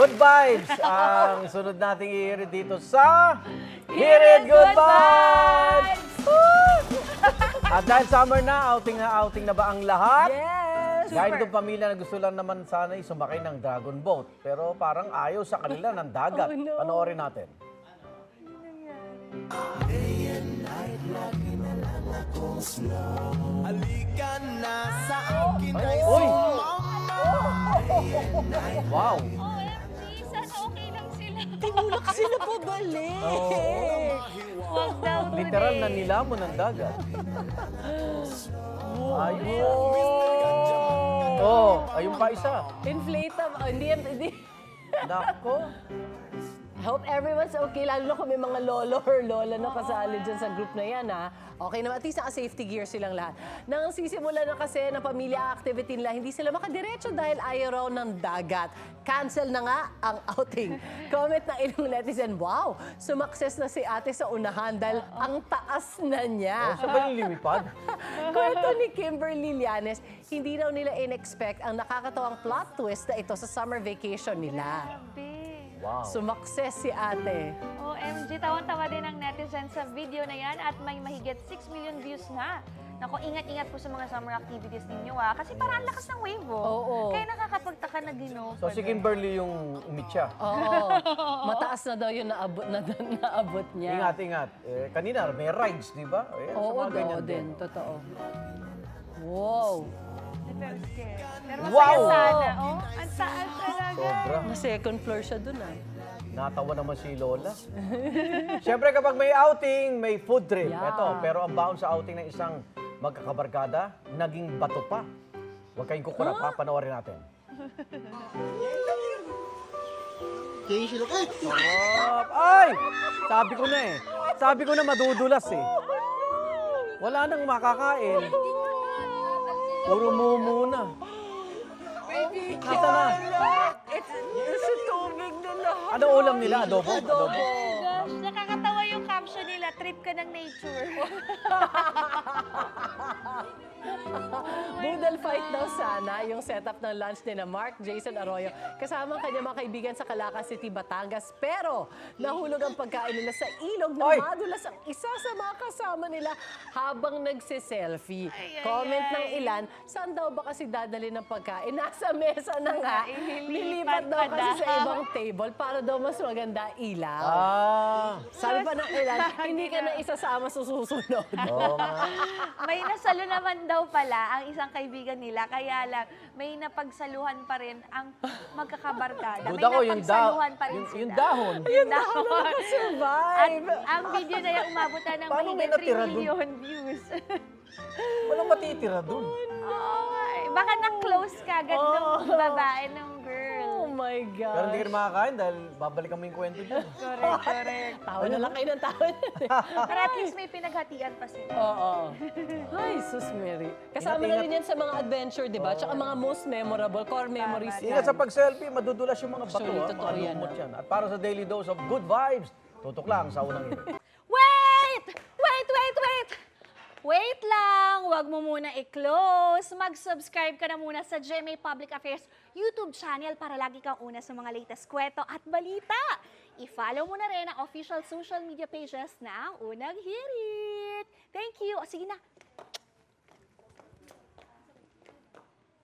Good vibes ang sunod nating i-hear dito sa Hear It Good Vibes! At dahil summer na outing na ba ang lahat? Yes! Dahil itong pamilya na gusto lang naman sana sumakay ng dragon boat. Pero parang ayaw sa kanila ng dagat. Oh, no. Panoorin natin. Halika na sa akin ay Uy! Wow! OMG, sana okay lang sila. Tinulak sila pabalik. Wag daw Literal na today. nilamon ng dagat. Ayun! Oh, ayun pa isa. Inflatable. Oh, hindi. Nako. Hope everyone's okay, lalo na kung may mga lolo or lola na kasali dyan sa group na yan, ha? Okay naman, at least naka-safety gear silang lahat. Nang sisimula na kasi ng pamilya activity nila, hindi sila makadiretso dahil ayaw raw ng dagat. Cancel na nga ang outing. Comment na ilang netizen, wow, sumakses na si ate sa unahan dahil ang taas na niya. Sa ba yung lumipad? Kwento ni Kimberly Llanes, hindi raw nila in-expect ang nakakatawang plot twist na ito sa summer vacation nila. Grabe. Wow. Sumakses si ate. OMG, tawan-tawa din ang netizen sa video na yan at may mahigit 6 million views na. Naku, ingat-ingat po sa mga summer activities ninyo kasi parang ang lakas ng wave Oo. Kaya nakakapagtaka na gino. So si Kimberly yung umitya. Oo. Mataas na daw yung naabot niya. Ingat, ingat. Kanina, may rides, di ba? Ayan, Oo, sa mga ganyan din. Totoo. Wow. Pero scared. Pero Wow! masaya sana. Oh, ang taas talaga. Sobra. Na second floor siya dun, ah. Natawa naman si Lola. Siyempre kapag may outing, may food trip. Yeah. Ito, pero ang baon sa outing ng isang magkakabarkada, naging bato pa. Huwag kayong kukurap, ha? Panoorin natin. Sarap! Ay! Sabi ko na eh. Sabi ko na madudulas eh. Wala nang makakain. Puro mumuna. Nasa na? Sa tubig na lahat. Ano ulam nila? Adobo? Adobo? Gosh, nakakatawa yung caption nila, trip ka ng nature. Boodle fight daw sana yung setup ng lunch ni na Mark Jason Arroyo kasama ang kanyang mga kaibigan sa Calacas City, Batangas. Pero nahulog ang pagkain nila sa ilog na Oy! madulas ang isa sa mga kasama nila habang nagsiselfie. Ay, ay, Comment ng ay. ilan, saan daw ba kasi dadali ng pagkain? Nasa mesa na nga. Ililipat Lilipat daw pa kasi sa daw. ibang table para daw mas maganda ilaw. Ah! Sabi pa ng ilan, hindi ka na isasama sa susunod. Oo nga. May nasalo naman daw pala ang isang kaibigan nila, kaya lang may napagsaluhan pa rin ang magkakabarkada. May Duda ko yung napagsaluhan pa rin sila. yung dahon. Yung dahon. Survive! At ang video na yan umabot na ng Paano may mahigit 3 natira dun? million views. Walang matitira dun. Oo nga eh. Baka na-close ka agad ng babae ng girl. Oh my God. Pero hindi ka na makakain dahil babalikan mo yung kwento dyan. Correct, correct. Tawa na lang kayo ng tawa. Pero at least may pinaghatian pa sila. Oo. Ay, sus Mary. Kasama na rin yan sa mga adventure, di ba? Tsaka mga most memorable, core memories yan. Ingat sa pag-selfie, madudulas yung mga bato. Actually, totoo yan, Malumot yan. At para sa daily dose of good vibes, tutok lang sa unang ito. Wait! Wait, wait, wait! Wait lang! Huwag mo muna i-close. Mag-subscribe ka na muna sa GMA Public Affairs YouTube channel para lagi kang una sa mga latest kwento at balita. I-follow mo na rin ang official social media pages ng Unang Hirit. Thank you! O sige na,